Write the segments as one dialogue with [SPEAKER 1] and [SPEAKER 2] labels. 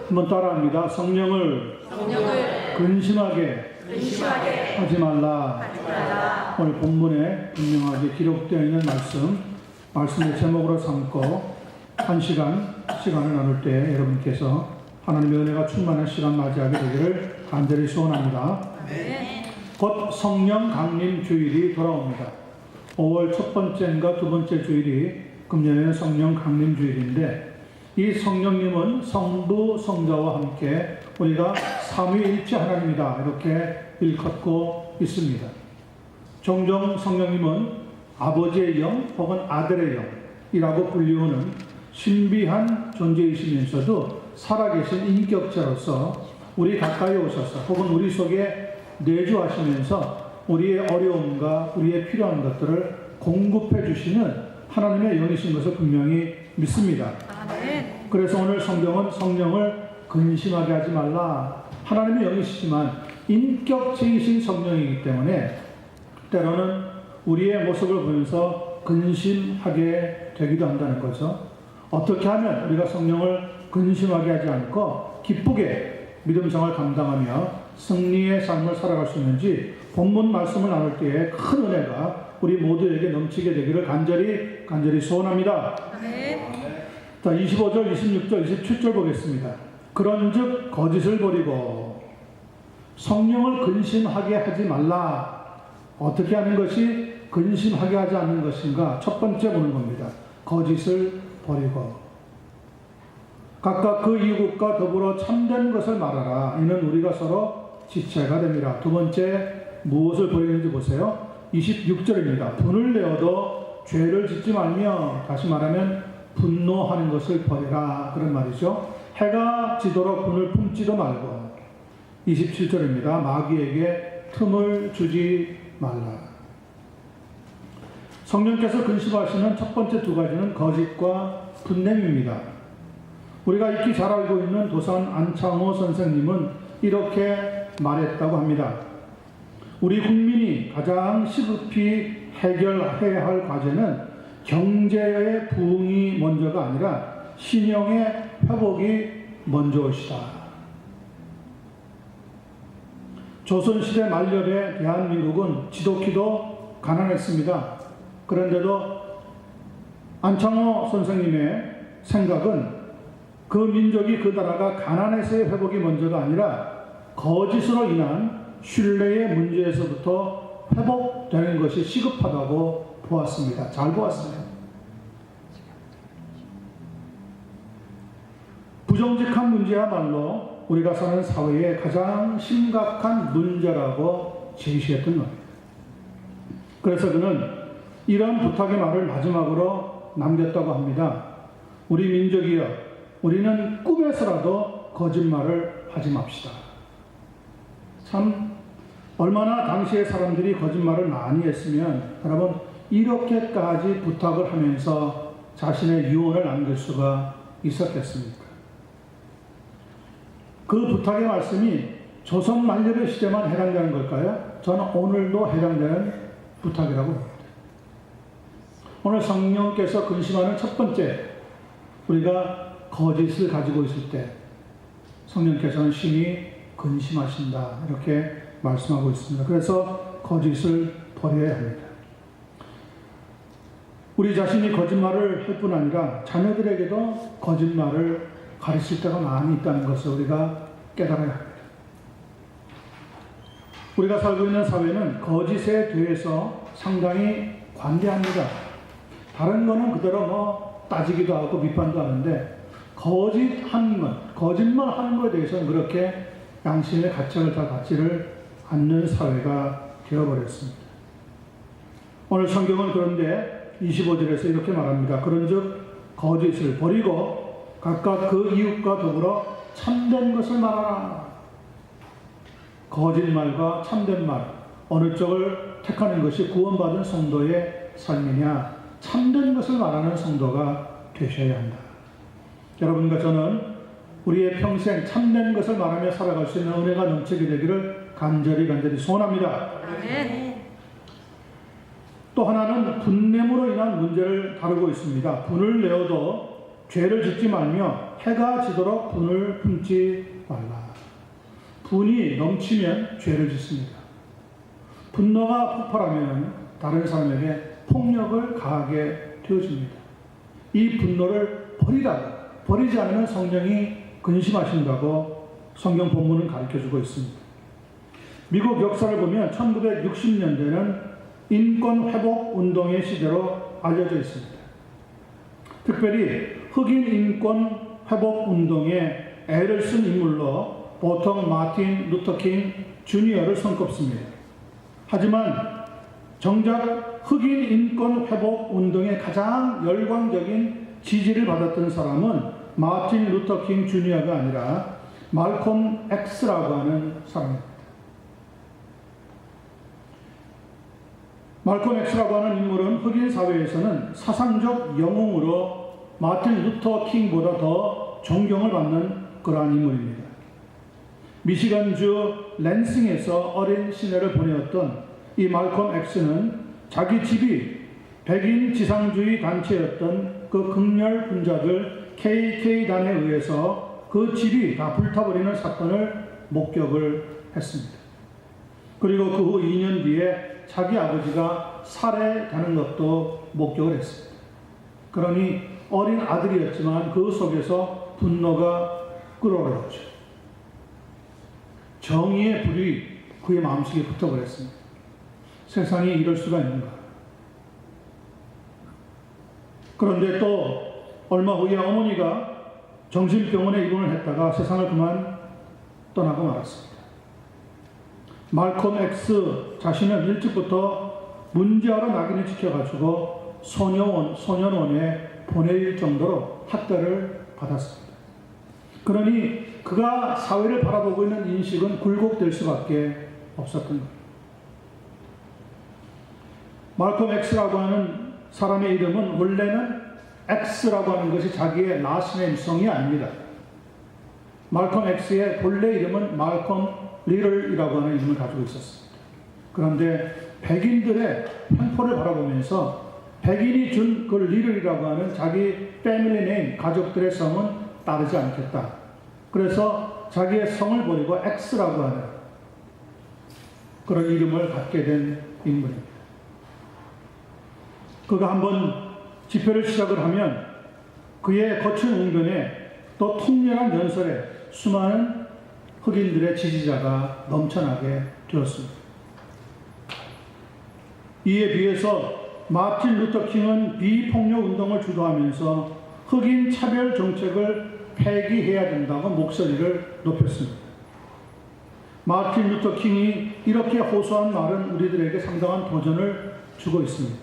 [SPEAKER 1] 한번 따라합니다. 성령을 근심하게 하지 말라. 오늘 본문에 분명하게 기록되어 있는 말씀의 제목으로 삼고 한 시간을 나눌 때 여러분께서 하나님의 은혜가 충만한 시간 맞이하게 되기를 간절히 소원합니다. 곧 성령 강림 주일이 돌아옵니다. 5월 첫 번째인가 두 번째 주일이 금년에는 성령 강림 주일인데, 이 성령님은 성부 성자와 함께 우리가 삼위일체 하나님이다 이렇게 일컫고 있습니다. 종종 성령님은 아버지의 영 혹은 아들의 영이라고 불리우는 신비한 존재이시면서도 살아계신 인격자로서 우리 가까이 오셔서 혹은 우리 속에 내주하시면서 우리의 어려움과 우리의 필요한 것들을 공급해 주시는 하나님의 영이신 것을 분명히 믿습니다. 그래서 오늘 성경은 성령을 근심하게 하지 말라. 하나님의 영이시지만 인격체이신 성령이기 때문에 때로는 우리의 모습을 보면서 근심하게 되기도 한다는 거죠. 어떻게 하면 우리가 성령을 근심하게 하지 않고 기쁘게 믿음 생활을 감당하며 승리의 삶을 살아갈 수 있는지 본문 말씀을 나눌 때에 큰 은혜가 우리 모두에게 넘치게 되기를 간절히 소원합니다. 자, 25절, 26절, 27절 보겠습니다. 그런즉 거짓을 버리고 성령을 근심하게 하지 말라. 어떻게 하는 것이 근심하게 하지 않는 것인가? 첫 번째 보는 겁니다. 거짓을 버리고 각각 그 이웃과 더불어 참된 것을 말하라. 이는 우리가 서로 지체가 됩니다. 두 번째 무엇을 버리는지 보세요. 26절입니다. 분을 내어도 죄를 짓지 말며, 다시 말하면 분노하는 것을 버리라 그런 말이죠. 해가 지도록 분을 품지도 말고. 27절입니다. 마귀에게 틈을 주지 말라. 성령께서 근심하시는 첫 번째 두 가지는 거짓과 분냄입니다. 우리가 익히 잘 알고 있는 도산 안창호 선생님은 이렇게 말했다고 합니다. 우리 국민이 가장 시급히 해결해야 할 과제는 경제의 부흥이 먼저가 아니라 신령의 회복이 먼저이시다. 조선시대 말년에 대한민국은 지독히도 가난했습니다. 그런데도 안창호 선생님의 생각은 그 민족이, 그 나라가 가난에서의 회복이 먼저가 아니라 거짓으로 인한 신뢰의 문제에서부터 회복되는 것이 시급하다고 보았습니다. 잘 보았어요. 부정직한 문제야말로 우리가 사는 사회의 가장 심각한 문제라고 제시했던 겁니다. 그래서 그는 이런 부탁의 말을 마지막으로 남겼다고 합니다. 우리 민족이여, 우리는 꿈에서라도 거짓말을 하지 맙시다. 참 얼마나 당시의 사람들이 거짓말을 많이 했으면 여러분 이렇게까지 부탁을 하면서 자신의 유언을 남길 수가 있었겠습니까? 그 부탁의 말씀이 조선 만렙의 시대만 해당되는 걸까요? 저는 오늘도 해당되는 부탁이라고 봅니다. 오늘 성령께서 근심하는 첫 번째, 우리가 거짓을 가지고 있을 때 성령께서는 심히 근심하신다 이렇게 말씀하고 있습니다. 그래서 거짓을 버려야 합니다. 우리 자신이 거짓말을 할 뿐 아니라 자녀들에게도 거짓말을 가르칠 때가 많이 있다는 것을 우리가 깨달아야 합니다. 우리가 살고 있는 사회는 거짓에 대해서 상당히 관대합니다. 다른 거는 그대로 따지기도 하고 비판도 하는데 거짓말 하는 것에 대해서는 그렇게 양심의 가책을 다 받지를 않는 사회가 되어버렸습니다. 오늘 성경은 그런데 25절에서 이렇게 말합니다. 그런즉 거짓을 버리고 각각 그 이웃과 더불어 참된 것을 말하라. 거짓말과 참된 말, 어느 쪽을 택하는 것이 구원받은 성도의 삶이냐? 참된 것을 말하는 성도가 되셔야 한다. 여러분과 저는 우리의 평생 참된 것을 말하며 살아갈 수 있는 은혜가 넘치게 되기를 간절히 소원합니다. 또 하나는 분냄으로 인한 문제를 다루고 있습니다. 분을 내어도 죄를 짓지 말며 해가 지도록 분을 품지 말라. 분이 넘치면 죄를 짓습니다. 분노가 폭발하면 다른 사람에게 폭력을 가하게 되어집니다. 이 분노를 버리지 않으면 성령이 근심하신다고 성경 본문은 가르쳐주고 있습니다. 미국 역사를 보면 1960년대는 인권 회복 운동의 시대로 알려져 있습니다. 특별히 흑인 인권 회복 운동에 애를 쓴 인물로 보통 마틴 루터 킹 주니어를 손꼽습니다. 하지만 정작 흑인 인권 회복 운동의 가장 열광적인 지지를 받았던 사람은 마틴 루터 킹 주니어가 아니라 말콤 X라고 하는 사람입니다. 말콤 X라고 하는 인물은 흑인 사회에서는 사상적 영웅으로 마틴 루터 킹보다 더 존경을 받는 그러한 인물입니다. 미시건주 랜싱에서 어린 시내를 보내었던 이 말콤 X는 자기 집이 백인 지상주의 단체였던 그 극렬 분자들 KK단에 의해서 그 집이 다 불타버리는 사건을 목격을 했습니다. 그리고 그 후 2년 뒤에 자기 아버지가 살해되는 것도 목격을 했습니다. 그러니 어린 아들이었지만 그 속에서 분노가 끓어올랐죠. 정의의 불이 그의 마음속에 붙어버렸습니다. 세상에 이럴 수가 있는가. 그런데 또 얼마 후에 어머니가 정신병원에 입원을 했다가 세상을 그만 떠나고 말았습니다. 말콤 X 자신은 일찍부터 문제아로 낙인을 찍혀가지고 소년원에 보낼 정도로 학대를 받았습니다. 그러니 그가 사회를 바라보고 있는 인식은 굴곡될 수밖에 없었던 겁니다. 말콤 X라고 하는 사람의 이름은 원래는 X라고 하는 것이 자기의 라스네임성이 아닙니다. 말콤 X의 본래 이름은 말콤 리럴이라고 하는 이름을 가지고 있었습니다. 그런데 백인들의 횡포를 바라보면서 백인이 준 그 리럴이라고 하는 자기 패밀리 네임, 가족들의 성은 따르지 않겠다. 그래서 자기의 성을 버리고 X라고 하는 그런 이름을 갖게 된 인물입니다. 그가 한번 집회를 시작을 하면 그의 거친 웅변에 또 통렬한 연설에 수많은 흑인들의 지지자가 넘쳐나게 되었습니다. 이에 비해서 마틴 루터 킹은 비폭력 운동을 주도하면서 흑인 차별 정책을 폐기해야 된다고 목소리를 높였습니다. 마틴 루터 킹이 이렇게 호소한 말은 우리들에게 상당한 도전을 주고 있습니다.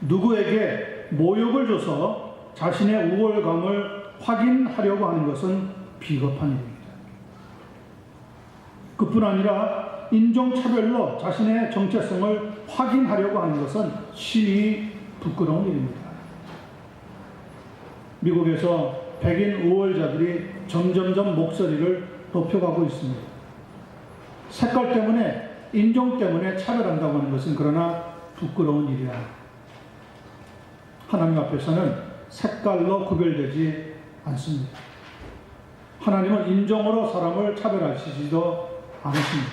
[SPEAKER 1] 누구에게 모욕을 줘서 자신의 우월감을 확인하려고 하는 것은 비겁한 일입니다. 그뿐 아니라 인종차별로 자신의 정체성을 확인하려고 하는 것은 심히 부끄러운 일입니다. 미국에서 백인 우월자들이 점점점 목소리를 높여가고 있습니다. 색깔 때문에, 인종 때문에 차별한다고 하는 것은 그러나 부끄러운 일이야. 하나님 앞에서는 색깔로 구별되지 않습니다. 하나님은 인종으로 사람을 차별하시지도 않으십니다.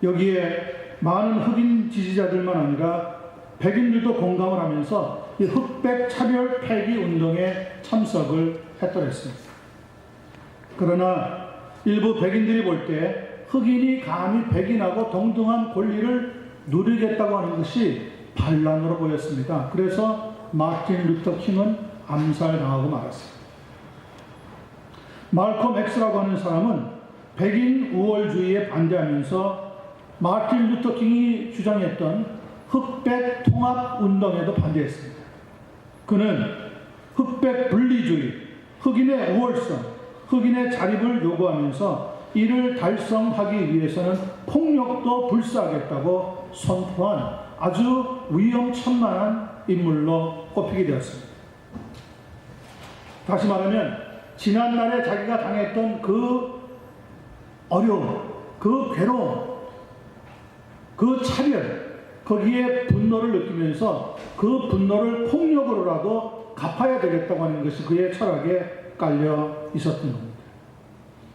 [SPEAKER 1] 여기에 많은 흑인 지지자들만 아니라 백인들도 공감을 하면서 이 흑백 차별 폐기 운동에 참석을 했더랬습니다. 그러나 일부 백인들이 볼 때 흑인이 감히 백인하고 동등한 권리를 누리겠다고 하는 것이 반란으로 보였습니다. 그래서 마틴 루터 킹은 암살당하고 말았습니다. 말콤 X라고 하는 사람은 백인 우월주의에 반대하면서 마틴 루터 킹이 주장했던 흑백 통합 운동에도 반대했습니다. 그는 흑백 분리주의, 흑인의 우월성, 흑인의 자립을 요구하면서 이를 달성하기 위해서는 폭력도 불사하겠다고 선포한 아주 위험천만한 인물로 꼽히게 되었습니다. 다시 말하면 지난날에 자기가 당했던 그 어려움, 그 괴로움, 그 차별, 거기에 분노를 느끼면서 그 분노를 폭력으로라도 갚아야 되겠다고 하는 것이 그의 철학에 깔려 있었던 겁니다.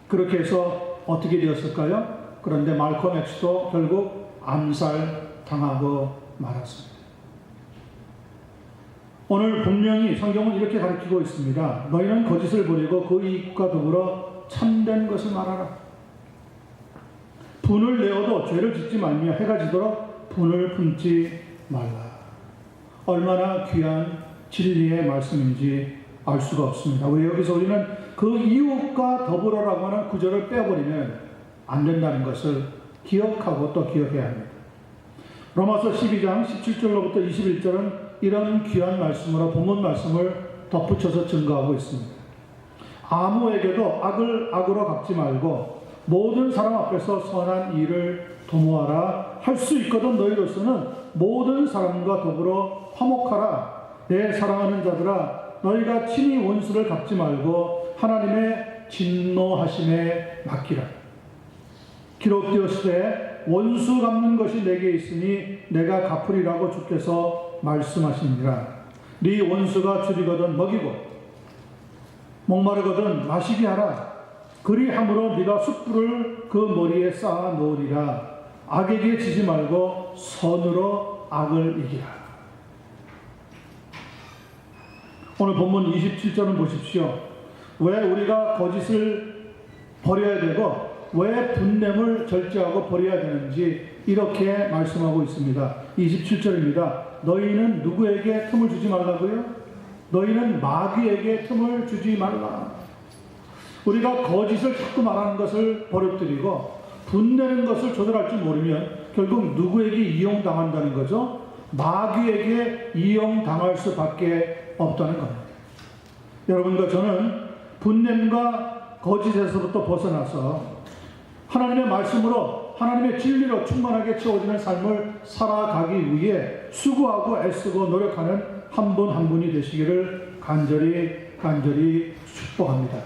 [SPEAKER 1] 그렇게 해서 어떻게 되었을까요? 그런데 말콤 X도 결국 암살당하고 말았습니다. 오늘 분명히 성경은 이렇게 가르치고 있습니다. 너희는 거짓을 버리고 그 이익과 더불어 참된 것을 말하라. 분을 내어도 죄를 짓지 말며 해가 지도록 분을 품지 말라. 얼마나 귀한 진리의 말씀인지 알 수가 없습니다. 왜 여기서 우리는 그 이웃과 더불어라고 하는 구절을 빼버리면 안 된다는 것을 기억하고 또 기억해야 합니다. 로마서 12장 17절로부터 21절은 이런 귀한 말씀으로 본문 말씀을 덧붙여서 증거하고 있습니다. 아무에게도 악을 악으로 갚지 말고 모든 사람 앞에서 선한 일을 도모하라. 할 수 있거든 너희로서는 모든 사람과 더불어 화목하라. 내 사랑하는 자들아, 너희가 친히 원수를 갚지 말고 하나님의 진노하심에 맡기라. 기록되었으되 원수 갚는 것이 내게 있으니 내가 갚으리라고 주께서 말씀하시니라. 네 원수가 줄이거든 먹이고 목마르거든 마시게 하라. 그리함으로 네가 숯불을 그 머리에 쌓아 놓으리라. 악에게 지지 말고 선으로 악을 이기라. 오늘 본문 27절은 보십시오. 왜 우리가 거짓을 버려야 되고 왜 분냄을 절제하고 버려야 되는지 이렇게 말씀하고 있습니다. 27절입니다. 너희는 누구에게 틈을 주지 말라고요? 너희는 마귀에게 틈을 주지 말라. 우리가 거짓을 자꾸 말하는 것을 버릇들이고 분내는 것을 조절할 줄 모르면 결국 누구에게 이용당한다는 거죠? 마귀에게 이용당할 수밖에 없다는 겁니다. 여러분과 저는 분냄과 거짓에서부터 벗어나서 하나님의 말씀으로 하나님의 진리로 충만하게 채워지는 삶을 살아가기 위해 수고하고 애쓰고 노력하는 한 분 한 분이 되시기를 간절히 축복합니다.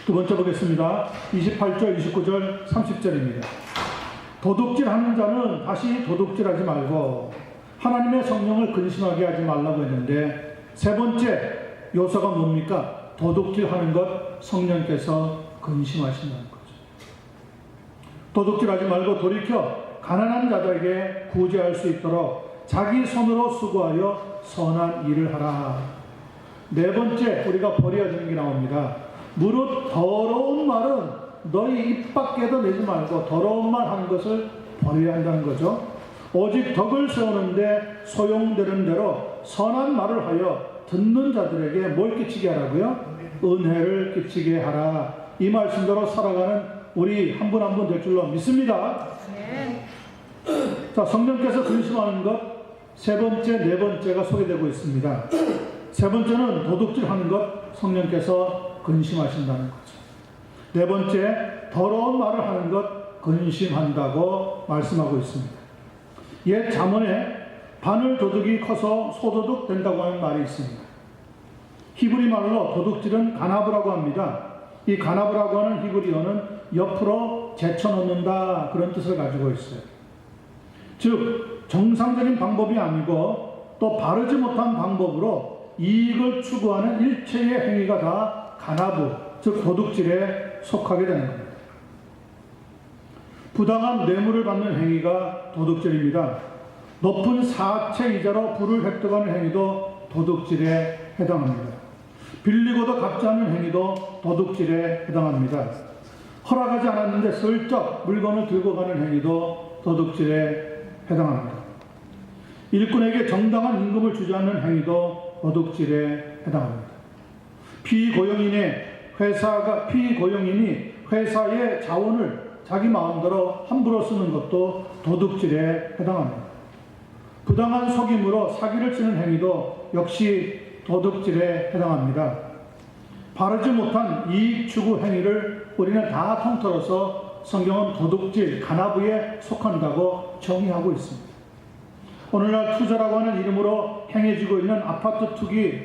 [SPEAKER 1] 두 번째 보겠습니다. 28절, 29절, 30절입니다. 도둑질하는 자는 다시 도둑질하지 말고 하나님의 성령을 근심하게 하지 말라고 했는데 세 번째 요소가 뭡니까? 도둑질하는 것 성령께서 근심하신다는 거죠. 도둑질하지 말고 돌이켜 가난한 자들에게 구제할 수 있도록 자기 손으로 수고하여 선한 일을 하라. 네 번째 우리가 버려야 되는 게 나옵니다. 무릇 더러운 말은 너희 입 밖에도 내지 말고 더러운 말 하는 것을 버려야 한다는 거죠. 오직 덕을 세우는데 소용되는 대로 선한 말을 하여 듣는 자들에게 뭘 끼치게 하라고요? 은혜를 끼치게 하라. 이 말씀대로 살아가는 우리 한 분 한 분 될 줄로 믿습니다. 자, 성령께서 근심하는 것 세 번째, 네 번째가 소개되고 있습니다. 세 번째는 도둑질하는 것 성령께서 근심하신다는 거죠. 네 번째, 더러운 말을 하는 것 근심한다고 말씀하고 있습니다. 옛 잠언에 바늘 도둑이 커서 소도둑 된다고 하는 말이 있습니다. 히브리 말로 도둑질은 가나브라고 합니다. 이 가나브라고 하는 히브리어는 옆으로 제쳐놓는다 그런 뜻을 가지고 있어요. 즉 정상적인 방법이 아니고 또 바르지 못한 방법으로 이익을 추구하는 일체의 행위가 다 가나브, 즉 도둑질에 속하게 되는 겁니다. 부당한 뇌물을 받는 행위가 도둑질입니다. 높은 사채 이자로 부를 획득하는 행위도 도둑질에 해당합니다. 빌리고도 갚지 않는 행위도 도둑질에 해당합니다. 허락하지 않았는데 슬쩍 물건을 들고 가는 행위도 도둑질에 해당합니다. 일꾼에게 정당한 임금을 주지 않는 행위도 도둑질에 해당합니다. 피고용인이 회사의 자원을 자기 마음대로 함부로 쓰는 것도 도둑질에 해당합니다. 부당한 속임으로 사기를 치는 행위도 역시 도둑질에 해당합니다. 바르지 못한 이익 추구 행위를 우리는 다 통틀어서 성경은 도둑질, 가나브에 속한다고 정의하고 있습니다. 오늘날 투자라고 하는 이름으로 행해지고 있는 아파트 투기,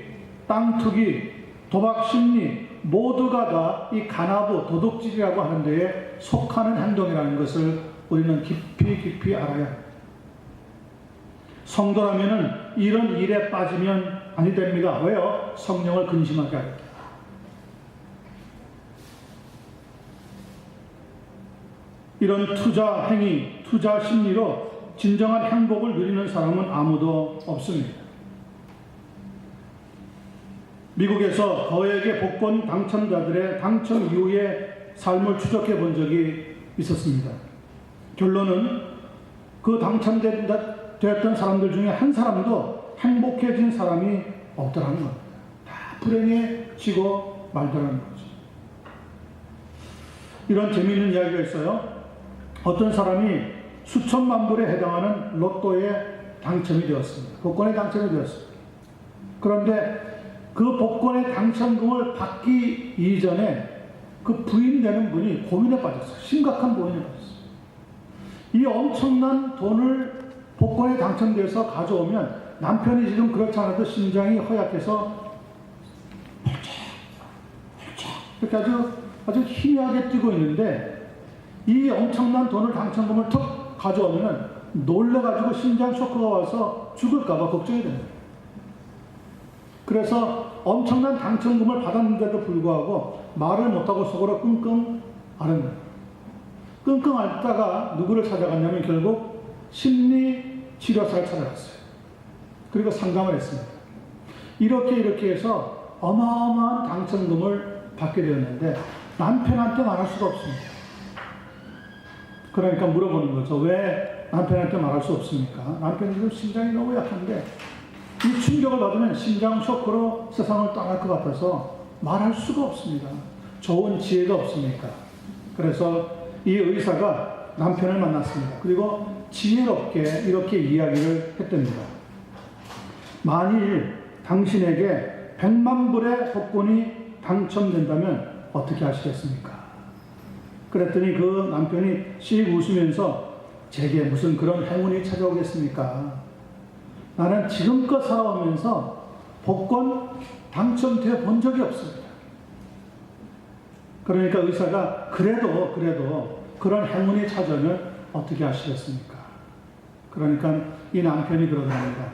[SPEAKER 1] 땅 투기, 도박 심리 모두가 다 이 가나브, 도둑질이라고 하는 데에 속하는 행동이라는 것을 우리는 깊이 알아야 합니다. 성도라면은 이런 일에 빠지면 아니 됩니다. 왜요? 성령을 근심하게 하기 때문에. 이런 투자 행위, 투자 심리로 진정한 행복을 누리는 사람은 아무도 없습니다. 미국에서 거액의 복권 당첨자들의 당첨 이후의 삶을 추적해 본 적이 있었습니다. 결론은 그 당첨됐던 사람들 중에 한 사람도 행복해진 사람이 없더라는 겁니다. 다 불행해지고 말더라는 거죠. 이런 재미있는 이야기가 있어요. 어떤 사람이 수천만 불에 해당하는 로또에 당첨이 되었습니다. 복권에 당첨이 되었습니다. 그런데 그 복권의 당첨금을 받기 이전에 그 부인 되는 분이 고민에 빠졌어요. 심각한 고민에 빠졌어요. 이 엄청난 돈을 복권에 당첨돼서 가져오면 남편이 지금 그렇지 않아도 심장이 허약해서 이렇게 아주 희미하게 뛰고 있는데 이 엄청난 돈을 당첨금을 툭 가져오면 놀래가지고 심장 쇼크가 와서 죽을까봐 걱정이 됩니다. 그래서 엄청난 당첨금을 받았는데도 불구하고 말을 못하고 속으로 끙끙 앓은 거예요. 끙끙 앓다가 누구를 찾아갔냐면 결국 심리치료사를 찾아갔어요. 그리고 상담을 했습니다. 이렇게 해서 어마어마한 당첨금을 받게 되었는데 남편한테 말할 수가 없습니다. 그러니까 물어보는 거죠. 왜 남편한테 말할 수 없습니까? 남편이 지금 심장이 너무 약한데 이 충격을 받으면 심장 쇼크로 세상을 떠날 것 같아서 말할 수가 없습니다. 좋은 지혜가 없으니까. 그래서 이 의사가 남편을 만났습니다. 그리고 지혜롭게 이렇게 이야기를 했답니다. 만일 당신에게 100만 불의 복권이 당첨된다면 어떻게 하시겠습니까? 그랬더니 그 남편이 씩 웃으면서 제게 무슨 그런 행운이 찾아오겠습니까? 나는 지금껏 살아오면서 복권 당첨되어 본 적이 없습니다. 그러니까 의사가 그래도 그런 행운이 찾아오면 어떻게 하시겠습니까? 그러니까 이 남편이 그러답니다.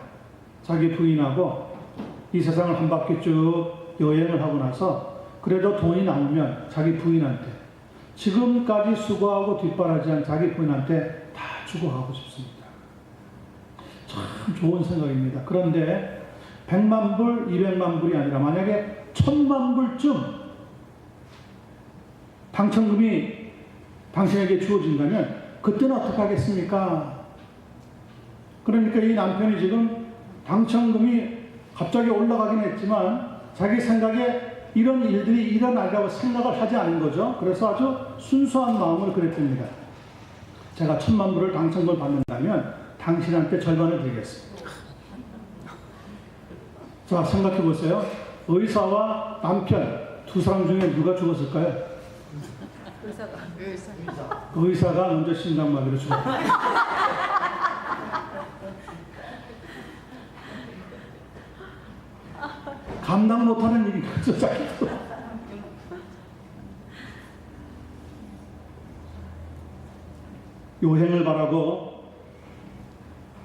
[SPEAKER 1] 자기 부인하고 이 세상을 한 바퀴 쭉 여행을 하고 나서 그래도 돈이 남으면 자기 부인한테 지금까지 수고하고 뒷바라지한 자기 부인한테 다 주고 가고 싶습니다. 참 좋은 생각입니다. 그런데 100만 불, 200만 불이 아니라 만약에 1000만 불쯤 당첨금이 당신에게 주어진다면 그때는 어떻게 하겠습니까? 그러니까 이 남편이 지금 당첨금이 갑자기 올라가긴 했지만 자기 생각에 이런 일들이 일어나리라고 생각을 하지 않은 거죠. 그래서 아주 순수한 마음으로 그랬답니다. 제가 1000만 불을 당첨금을 받는다면 당신한테 절반을 드리겠습니다. 자, 생각해 보세요. 의사와 남편 두 사람 중에 누가 죽었을까요? 의사가 먼저 심장마비로 죽었어요. 감당 못하는 일이겠죠, 자기도. 요행을 바라고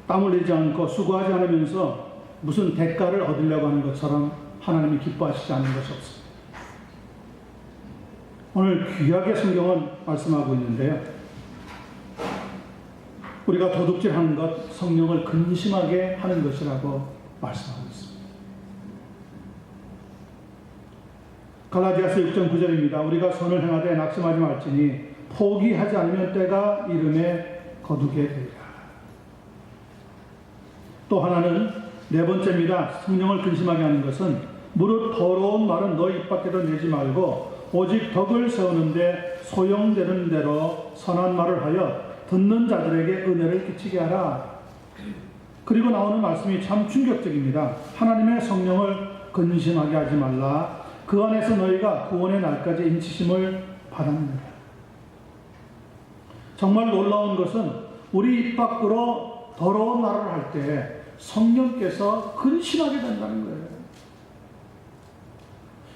[SPEAKER 1] 땀 흘리지 않고 수고하지 않으면서 무슨 대가를 얻으려고 하는 것처럼 하나님이 기뻐하시지 않는 것이 없습니다. 오늘 귀하게 성경은 말씀하고 있는데요. 우리가 도둑질하는 것, 성령을 근심하게 하는 것이라고 말씀하고 있습니다. 갈라디아서 6장 9절입니다. 우리가 선을 행하되 낙심하지 말지니 포기하지 않으면 때가 이름에 거두게 되리라. 또 하나는 네 번째입니다. 성령을 근심하게 하는 것은 무릇 더러운 말은 너 입 밖에도 내지 말고 오직 덕을 세우는데 소용되는 대로 선한 말을 하여 듣는 자들에게 은혜를 끼치게 하라. 그리고 나오는 말씀이 참 충격적입니다. 하나님의 성령을 근심하게 하지 말라. 그 안에서 너희가 구원의 날까지 인치심을 받았느니라. 정말 놀라운 것은 우리 입 밖으로 더러운 말을 할 때 성령께서 근심하게 된다는 거예요.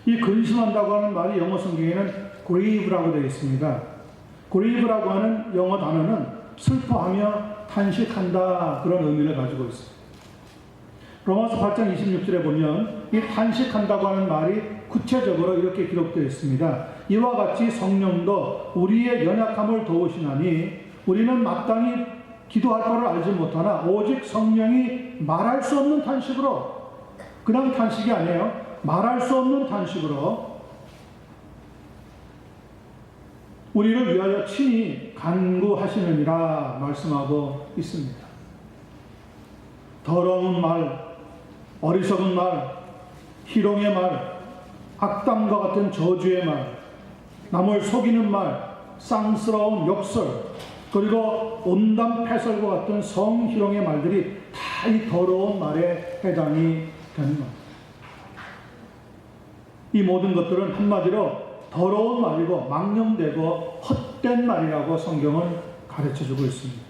[SPEAKER 1] 이 근심한다고 하는 말이 영어 성경에는 grieve라고 되어 있습니다. grieve라고 하는 영어 단어는 슬퍼하며 탄식한다 그런 의미를 가지고 있습니다. 로마서 8장 26절에 보면 이 탄식한다고 하는 말이 구체적으로 이렇게 기록되어 있습니다. 이와 같이 성령도 우리의 연약함을 도우시나니 우리는 마땅히 기도할 바를 알지 못하나 오직 성령이 말할 수 없는 탄식으로, 그냥 탄식이 아니에요, 말할 수 없는 탄식으로 우리를 위하여 친히 간구하시느니라 말씀하고 있습니다. 더러운 말, 어리석은 말, 희롱의 말, 악담과 같은 저주의 말, 남을 속이는 말, 쌍스러운 욕설, 그리고 온담 패설과 같은 성희롱의 말들이 다 이 더러운 말에 해당이 되는 겁니다. 이 모든 것들은 한마디로 더러운 말이고 망령되고 헛된 말이라고 성경은 가르쳐주고 있습니다.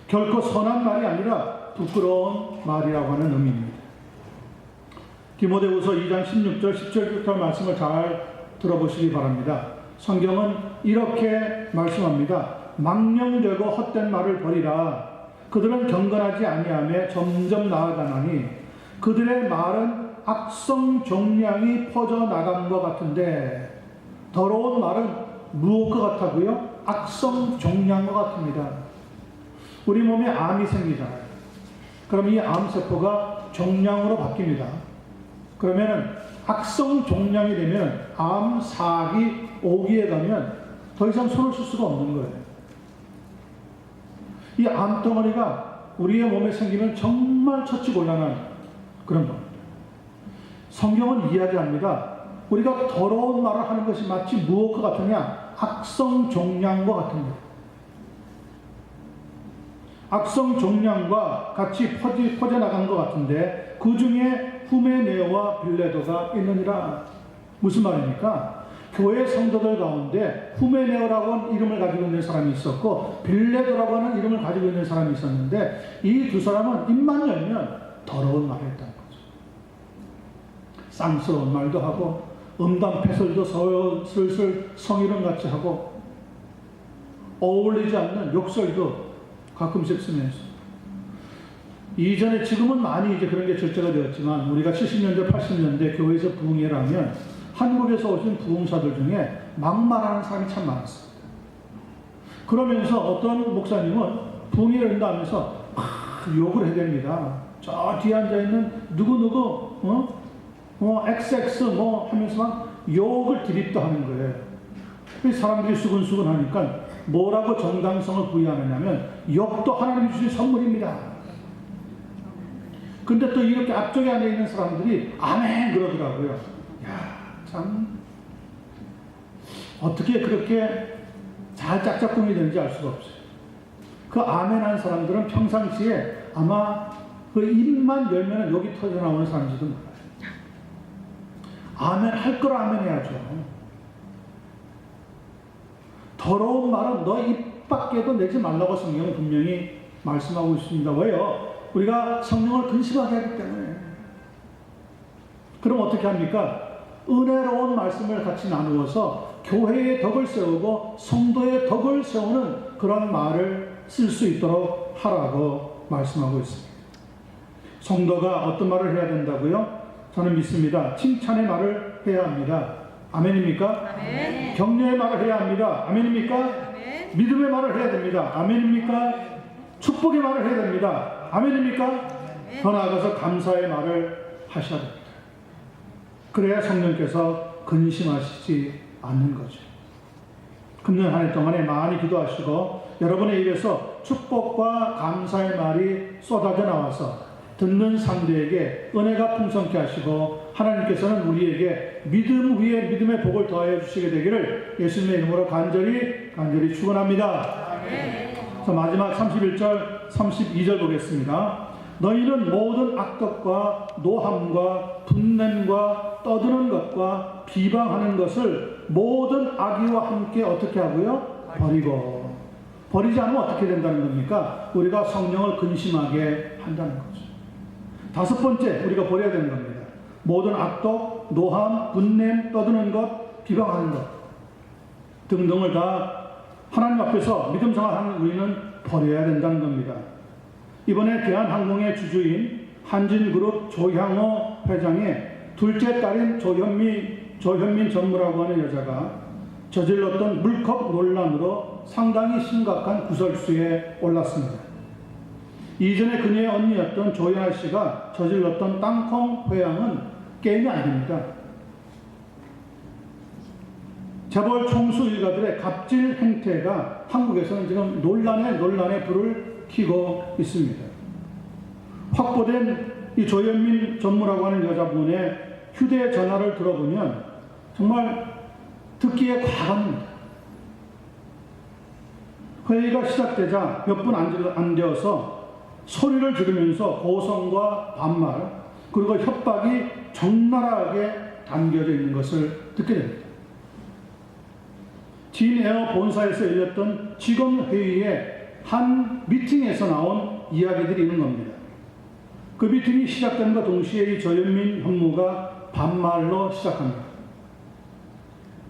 [SPEAKER 1] 결코 선한 말이 아니라 부끄러운 말이라고 하는 의미입니다. 디모데후서 2장 16절 17절 말씀을 잘 들어보시기 바랍니다. 성경은 이렇게 말씀합니다. 망령되고 헛된 말을 버리라. 그들은 경건하지 아니하며 점점 나아가나니 그들의 말은 악성 종양이 퍼져나간 것 같은데, 더러운 말은 무엇 것 같다고요? 악성 종양과 같습니다. 우리 몸에 암이 생기잖아요. 그럼 이 암세포가 종양으로 바뀝니다. 그러면 악성 종양이 되면 암 4기, 5기에 가면 더 이상 손을 쓸 수가 없는 거예요. 이 암덩어리가 우리의 몸에 생기면 정말 처치곤란한 그런 겁니다. 성경은 이야기합니다. 우리가 더러운 말을 하는 것이 마치 무엇과 같으냐? 악성 종양과 같은 것. 악성 종양과 같이 퍼져나간 것 같은데 그 중에 후메네오와 빌레도가 있느니라. 무슨 말입니까? 교회 성도들 가운데 후메네오라고 하는 이름을 가지고 있는 사람이 있었고 빌레도라고 하는 이름을 가지고 있는 사람이 있었는데 이 두 사람은 입만 열면 더러운 말을 했다는 거죠. 쌍스러운 말도 하고 음담 패설도 슬슬 성희롱같이 하고 어울리지 않는 욕설도 가끔씩 쓰면서, 이전에 지금은 많이 이제 그런 게 절제가 되었지만 우리가 70년대 80년대 교회에서 부흥회를 하면 한국에서 오신 부흥사들 중에 막말하는 사람이 참 많았습니다. 그러면서 어떤 목사님은 부흥회를 한다 하면서 욕을 해댑니다. 저 뒤에 앉아있는 누구누구 XX 하면서 막 욕을 드립도 하는 거예요. 사람들이 수근수근 하니까 뭐라고 정당성을 부여하느냐면 욕도 하나님이 주신 선물입니다. 근데 또 이렇게 앞쪽에 앉아있는 사람들이 아멘 그러더라고요. 야, 참 어떻게 그렇게 잘 짝짝꿍이 되는지 알 수가 없어요. 그 아멘 한 사람들은 평상시에 아마 그 입만 열면 욕이 터져 나오는 사람인지도 몰라요. 아멘 할 걸 아멘 해야죠. 더러운 말은 너 입 밖에도 내지 말라고 성경은 분명히 말씀하고 있습니다. 왜요? 우리가 성령을 근심하게 하기 때문에. 그럼 어떻게 합니까? 은혜로운 말씀을 같이 나누어서 교회의 덕을 세우고 성도의 덕을 세우는 그런 말을 쓸 수 있도록 하라고 말씀하고 있습니다. 성도가 어떤 말을 해야 된다고요? 저는 믿습니다. 칭찬의 말을 해야 합니다. 아멘입니까? 아멘. 격려의 말을 해야 합니다. 아멘입니까? 아멘. 믿음의 말을 해야 됩니다. 아멘입니까? 축복의 말을 해야 됩니다. 아멘입니까? 아멘. 더 나아가서 감사의 말을 하셔야 됩니다. 그래야 성령께서 근심하시지 않는 거죠. 금년 한 해 동안에 많이 기도하시고 여러분의 입에서 축복과 감사의 말이 쏟아져 나와서 듣는 상대에게 은혜가 풍성케 하시고 하나님께서는 우리에게 믿음 위에 믿음의 복을 더하여 주시게 되기를 예수님의 이름으로 간절히 축원합니다. 자, 마지막 31절 32절 보겠습니다. 너희는 모든 악덕과 노함과 분냄과 떠드는 것과 비방하는 것을 모든 악의와 함께 어떻게 하고요? 버리고. 버리지 않으면 어떻게 된다는 겁니까? 우리가 성령을 근심하게 한다는 거죠. 다섯 번째 우리가 버려야 되는 겁니다. 모든 악독, 노함, 분냄, 떠드는 것, 비방하는 것 등등을 다 하나님 앞에서 믿음 생활하는 우리는 버려야 된다는 겁니다. 이번에 대한항공의 주주인 한진그룹 조향호 회장의 둘째 딸인 조현민 전무라고 하는 여자가 저질렀던 물컵 논란으로 상당히 심각한 구설수에 올랐습니다. 이전에 그녀의 언니였던 조연아 씨가 저질렀던 땅콩 회항은 게임이 아닙니다. 재벌 총수 일가들의 갑질 행태가 한국에서는 지금 논란에 불을 켜고 있습니다. 확보된 이 조현민 전무라고 하는 여자분의 휴대전화를 들어보면 정말 듣기에 과감합니다. 회의가 시작되자 몇 분 안 되어서 소리를 지르면서 고성과 반말 그리고 협박이 적나라하게 담겨져 있는 것을 듣게 됩니다. 진에어 본사에서 열렸던 직원회의의 한 미팅에서 나온 이야기들이 있는 겁니다. 그 미팅이 시작된과 동시에 이 조현민 현무가 반말로 시작합니다.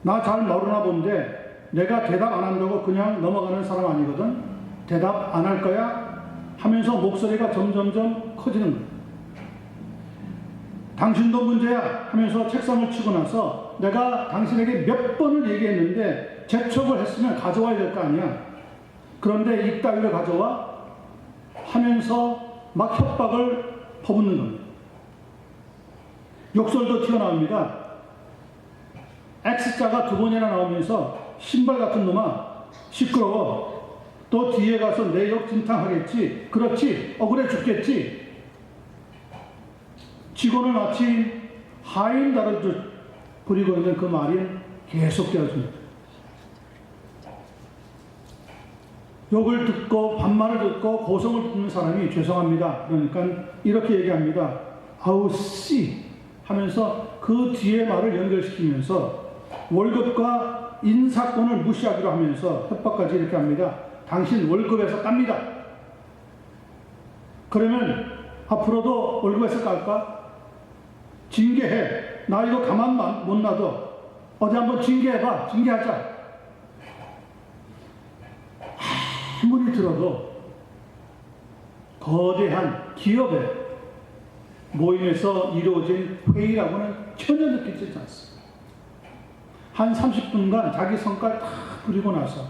[SPEAKER 1] 나 잘 모르나 본데 내가 대답 안 한다고 그냥 넘어가는 사람 아니거든. 대답 안 할 거야? 하면서 목소리가 점점점 커지는 거예요. 당신도 문제야 하면서 책상을 치고 나서 내가 당신에게 몇 번을 얘기했는데 재촉을 했으면 가져와야 될 거 아니야. 그런데 이따위를 가져와? 하면서 막 협박을 퍼붓는 겁니다. 욕설도 튀어나옵니다. X자가 두 번이나 나오면서 신발 같은 놈아 시끄러워. 또 뒤에 가서 내 욕 진탕하겠지. 그렇지. 억울해 죽겠지. 직원을 마치 하인 다루듯 부리고 있는 그 말이 계속되어집니다. 욕을 듣고 반말을 듣고 고성을 듣는 사람이 죄송합니다. 그러니까 이렇게 얘기합니다. 아우 씨 하면서 그 뒤에 말을 연결시키면서 월급과 인사권을 무시하기로 하면서 협박까지 이렇게 합니다. 당신 월급에서 깝니다. 그러면 앞으로도 월급에서 깔까? 징계해. 나 이거 가만 못 놔둬. 어디 한번 징계해봐. 징계하자. 아무리 들어도 거대한 기업의 모임에서 이루어진 회의라고는 전혀 느껴지지 않습니다. 한 30분간 자기 성깔 다 부리고 나서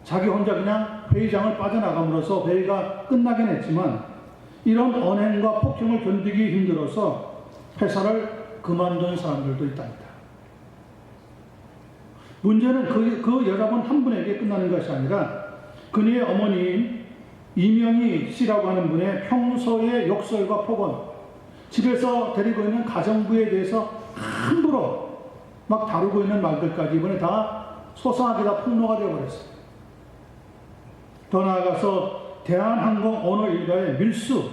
[SPEAKER 1] 자기 혼자 그냥 회의장을 빠져나감으로써 회의가 끝나긴 했지만 이런 언행과 폭행을 견디기 힘들어서 회사를 그만둔 사람들도 있답니다. 문제는 그 여자분 한 분에게 끝나는 것이 아니라 그녀의 어머니인 이명희 씨라고 하는 분의 평소의 욕설과 폭언, 집에서 데리고 있는 가정부에 대해서 함부로 막 다루고 있는 말들까지 이번에 다 소상하게 다 폭로가 되어버렸어요. 더 나아가서 대한항공 오너 일가의 밀수,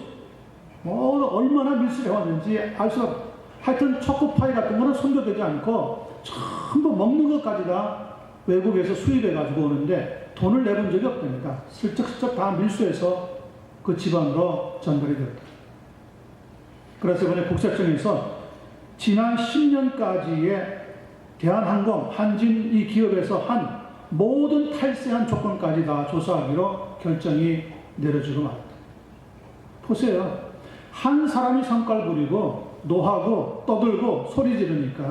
[SPEAKER 1] 얼마나 밀수를 해왔는지 알 수가 없어요. 하여튼 초코파이 같은 거는 손도되지 않고 전부 먹는 것까지 다 외국에서 수입해가지고 오는데 돈을 내본 적이 없답니다. 슬쩍슬쩍 다 밀수해서 그 지방으로 전달이 되었다. 그래서 이번에 국세청에서 지난 10년까지의 대한항공, 한진 이 기업에서 한 모든 탈세한 조건까지 다 조사하기로 결정이 내려지고 말았다. 보세요. 한 사람이 성깔 부리고 노하고 떠들고 소리 지르니까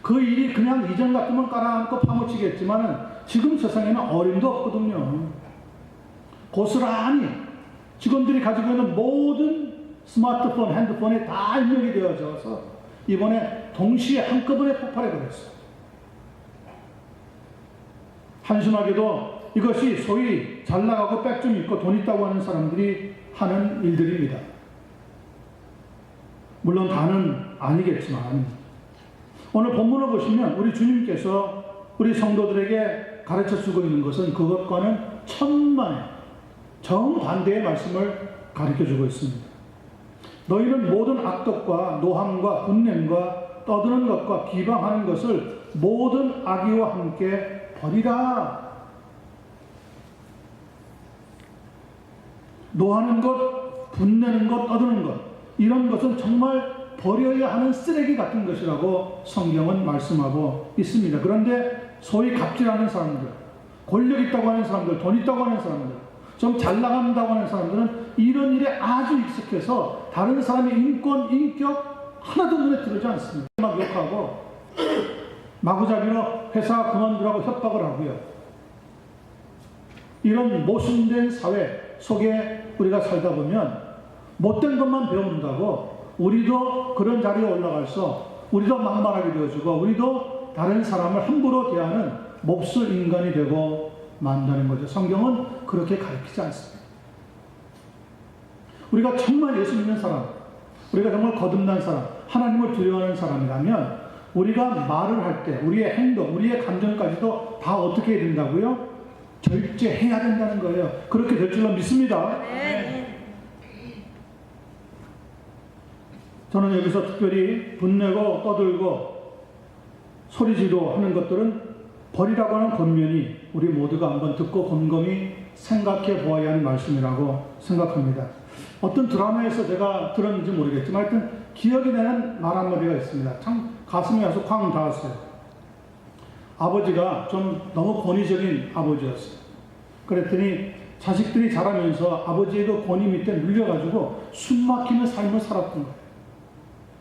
[SPEAKER 1] 그 일이 그냥 이전 같으면 깔아앉고 파묻히겠지만은 지금 세상에는 어림도 없거든요. 고스란히 직원들이 가지고 있는 모든 스마트폰, 핸드폰에 다 입력이 되어져서 이번에 동시에 한꺼번에 폭발해버렸어요. 한심하게도 이것이 소위 잘나가고 백 좀 있고 돈 있다고 하는 사람들이 하는 일들입니다. 물론 다는 아니겠지만 오늘 본문을 보시면 우리 주님께서 우리 성도들에게 가르쳐주고 있는 것은 그것과는 천만의 정반대의 말씀을 가르쳐주고 있습니다. 너희는 모든 악독과 노함과 분냄과 떠드는 것과 비방하는 것을 모든 악의와 함께 버리라. 노하는 것, 분내는 것, 떠드는 것, 이런 것은 정말 버려야 하는 쓰레기 같은 것이라고 성경은 말씀하고 있습니다. 그런데 소위 갑질하는 사람들, 권력 있다고 하는 사람들, 돈 있다고 하는 사람들, 좀 잘 나간다고 하는 사람들은 이런 일에 아주 익숙해서 다른 사람의 인권, 인격 하나도 눈에 들어오지 않습니다. 막 욕하고 마구잡이로 회사 그만두라고 협박을 하고요. 이런 모순된 사회 속에 우리가 살다 보면 못된 것만 배운다고 우리도 그런 자리에 올라가서 우리도 막말하게 되어지고 우리도 다른 사람을 함부로 대하는 몹쓸 인간이 되고 만다는 거죠. 성경은 그렇게 가르치지 않습니다. 우리가 정말 예수 믿는 사람, 우리가 정말 거듭난 사람, 하나님을 두려워하는 사람이라면 우리가 말을 할 때 우리의 행동, 우리의 감정까지도 다 어떻게 해야 된다고요? 절제해야 된다는 거예요. 그렇게 될 줄로 믿습니다. 저는 여기서 특별히 분내고 떠들고 소리지르고 하는 것들은 버리라고 하는 권면이 우리 모두가 한번 듣고 곰곰이 생각해 보아야 하는 말씀이라고 생각합니다. 어떤 드라마에서 제가 들었는지 모르겠지만 하여튼 기억이 나는 말 한마디가 있습니다. 참 가슴에 와서 쾅 닿았어요. 아버지가 좀 너무 권위적인 아버지였어요. 그랬더니 자식들이 자라면서 아버지의 그 권위 밑에 눌려가지고 숨막히는 삶을 살았던 거예요.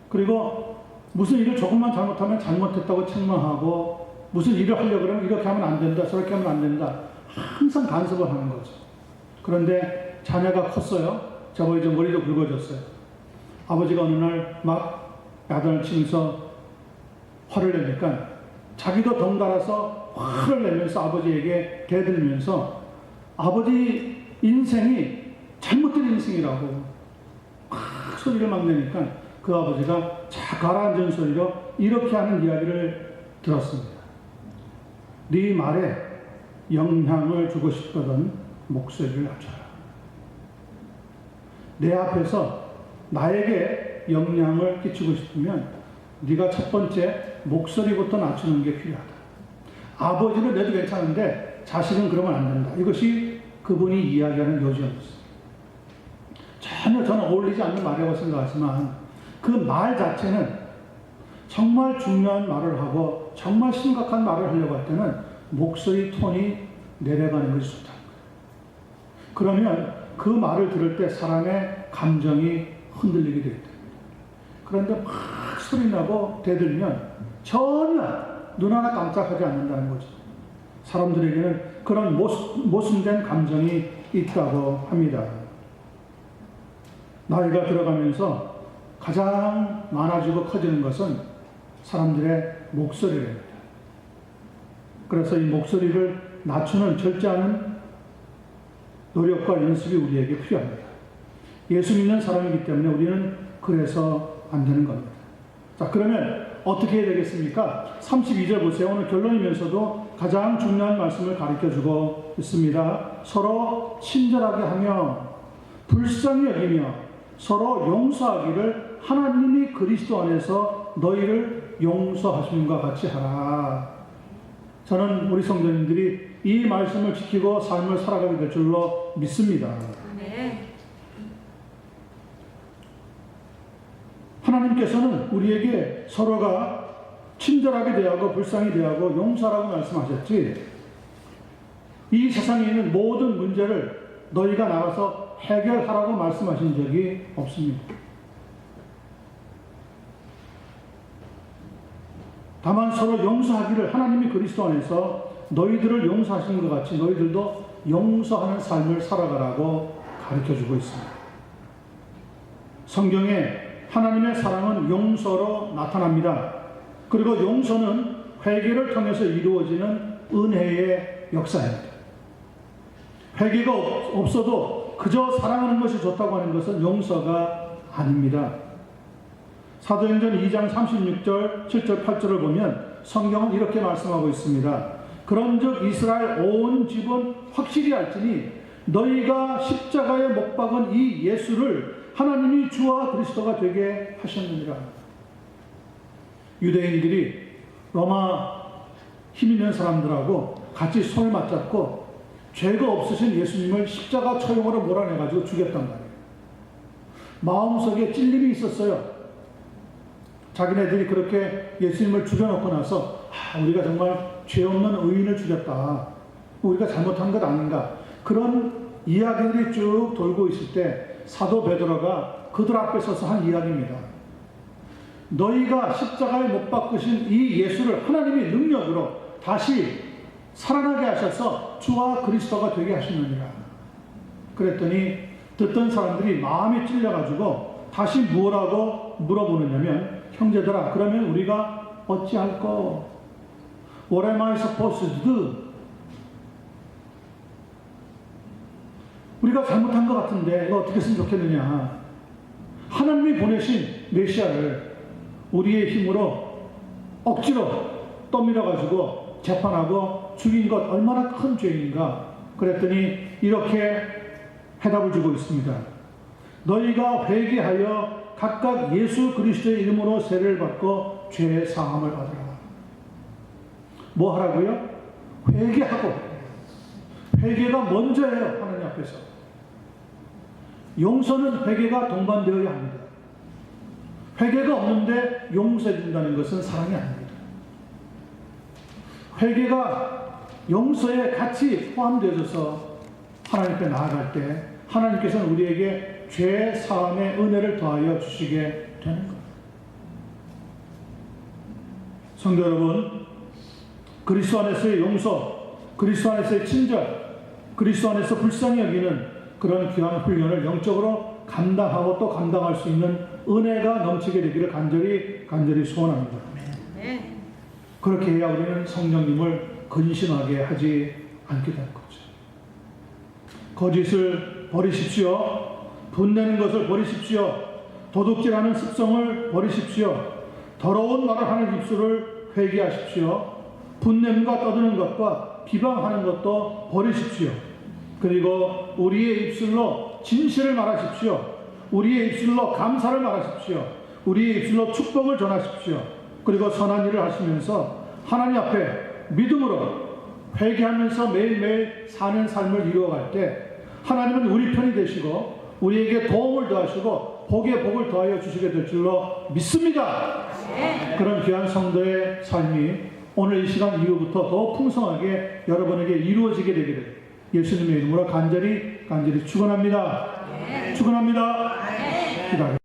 [SPEAKER 1] 그리고 무슨 일을 조금만 잘못하면 잘못했다고 책망하고 무슨 일을 하려고 그러면 이렇게 하면 안 된다, 저렇게 하면 안 된다. 항상 간섭을 하는 거죠. 그런데 자녀가 컸어요. 저거 이제 머리도 굵어졌어요. 아버지가 어느 날 막 야단을 치면서 화를 내니까 자기도 덩달아서 화를 내면서 아버지에게 대들면서 아버지 인생이 잘못된 인생이라고 막 소리를 막 내니까 그 아버지가 자 가라앉은 소리로 이렇게 하는 이야기를 들었습니다. 네 말에 영향을 주고 싶거든 목소리를 낮춰라. 내 앞에서 나에게 영향을 끼치고 싶으면 네가 첫 번째 목소리부터 낮추는 게 필요하다. 아버지는 내도 괜찮은데 자식은 그러면 안 된다. 이것이 그분이 이야기하는 요지였습니다. 전혀 저는 어울리지 않는 말이라고 생각하지만 그 말 자체는 정말 중요한 말을 하고 정말 심각한 말을 하려고 할 때는 목소리 톤이 내려가는 것이 좋다는 거예요. 그러면 그 말을 들을 때 사람의 감정이 흔들리게 되겠다. 그런데 막 소리나고 대들면 전혀 눈 하나 깜짝하지 않는다는 거죠. 사람들에게는 그런 모순된 감정이 있다고 합니다. 나이가 들어가면서 가장 많아지고 커지는 것은 사람들의 목소리입니다. 그래서 이 목소리를 낮추는 절제하는 노력과 연습이 우리에게 필요합니다. 예수 믿는 사람이기 때문에 우리는 그래서 안 되는 겁니다. 자, 그러면 어떻게 해야 되겠습니까? 32절 보세요. 오늘 결론이면서도 가장 중요한 말씀을 가르쳐주고 있습니다. 서로 친절하게 하며 불쌍히 여기며 서로 용서하기를 하나님이 그리스도 안에서 너희를 용서하심과 같이 하라. 저는 우리 성도님들이 이 말씀을 지키고 삶을 살아가게 될 줄로 믿습니다. 네. 하나님께서는 우리에게 서로가 친절하게 대하고 불쌍히 대하고 용서하라고 말씀하셨지, 이 세상에 있는 모든 문제를 너희가 나가서 해결하라고 말씀하신 적이 없습니다. 다만 서로 용서하기를 하나님이 그리스도 안에서 너희들을 용서하신 것 같이 너희들도 용서하는 삶을 살아가라고 가르쳐주고 있습니다. 성경에 하나님의 사랑은 용서로 나타납니다. 그리고 용서는 회개를 통해서 이루어지는 은혜의 역사입니다. 회개가 없어도 그저 사랑하는 것이 좋다고 하는 것은 용서가 아닙니다. 사도행전 2장 36절, 7절, 8절을 보면 성경은 이렇게 말씀하고 있습니다. 그런즉 이스라엘 온 집은 확실히 알지니 너희가 십자가에 못 박은 이 예수를 하나님이 주와 그리스도가 되게 하셨느니라. 유대인들이 로마 힘 있는 사람들하고 같이 손을 맞잡고 죄가 없으신 예수님을 십자가 처형으로 몰아내가지고 죽였단 말이에요. 마음속에 찔림이 있었어요. 자기네들이 그렇게 예수님을 죽여놓고 나서 우리가 정말 죄 없는 의인을 죽였다. 우리가 잘못한 것 아닌가. 그런 이야기들이 쭉 돌고 있을 때 사도 베드로가 그들 앞에 서서 한 이야기입니다. 너희가 십자가에 못 박으신 이 예수를 하나님이 능력으로 다시 살아나게 하셔서 주와 그리스도가 되게 하시느니라. 그랬더니 듣던 사람들이 마음이 찔려가지고 다시 뭐라고 물어보느냐면, 형제들아, 그러면 우리가 어찌할꼬? What am I supposed to do? 우리가 잘못한 것 같은데 이거 어떻게 했으면 좋겠느냐. 하나님이 보내신 메시아를 우리의 힘으로 억지로 떠밀어가지고 재판하고 죽인 것 얼마나 큰 죄인가. 그랬더니 이렇게 해답을 주고 있습니다. 너희가 회개하여 각각 예수 그리스도의 이름으로 세례를 받고 죄의 사함을 받으라. 뭐 하라고요? 회개하고. 회개가 먼저예요, 하나님 앞에서. 용서는 회개가 동반되어야 합니다. 회개가 없는데 용서해 준다는 것은 사랑이 아닙니다. 회개가 용서에 같이 포함되어져서 하나님께 나아갈 때 하나님께서는 우리에게 죄 사함의 은혜를 더하여 주시게 되는 겁니다. 성도 여러분, 그리스도 안에서의 용서, 그리스도 안에서의 친절, 그리스도 안에서 불쌍히 여기는 그런 귀한 훈련을 영적으로 감당하고 또 감당할 수 있는 은혜가 넘치게 되기를 간절히 소원합니다. 그렇게 해야 우리는 성령님을 근심하게 하지 않게 될 거죠. 거짓을 버리십시오. 분내는 것을 버리십시오. 도둑질하는 습성을 버리십시오. 더러운 말을 하는 입술을 회개하십시오. 분냄과 떠드는 것과 비방하는 것도 버리십시오. 그리고 우리의 입술로 진실을 말하십시오. 우리의 입술로 감사를 말하십시오. 우리의 입술로 축복을 전하십시오. 그리고 선한 일을 하시면서 하나님 앞에 믿음으로 회개하면서 매일매일 사는 삶을 이루어갈 때 하나님은 우리 편이 되시고 우리에게 도움을 더하시고 복에 복을 더하여 주시게 될 줄로 믿습니다. 그런 귀한 성도의 삶이 오늘 이 시간 이후부터 더 풍성하게 여러분에게 이루어지게 되기를 예수님의 이름으로 간절히 축원합니다. 축원합니다. 기도하겠습니다.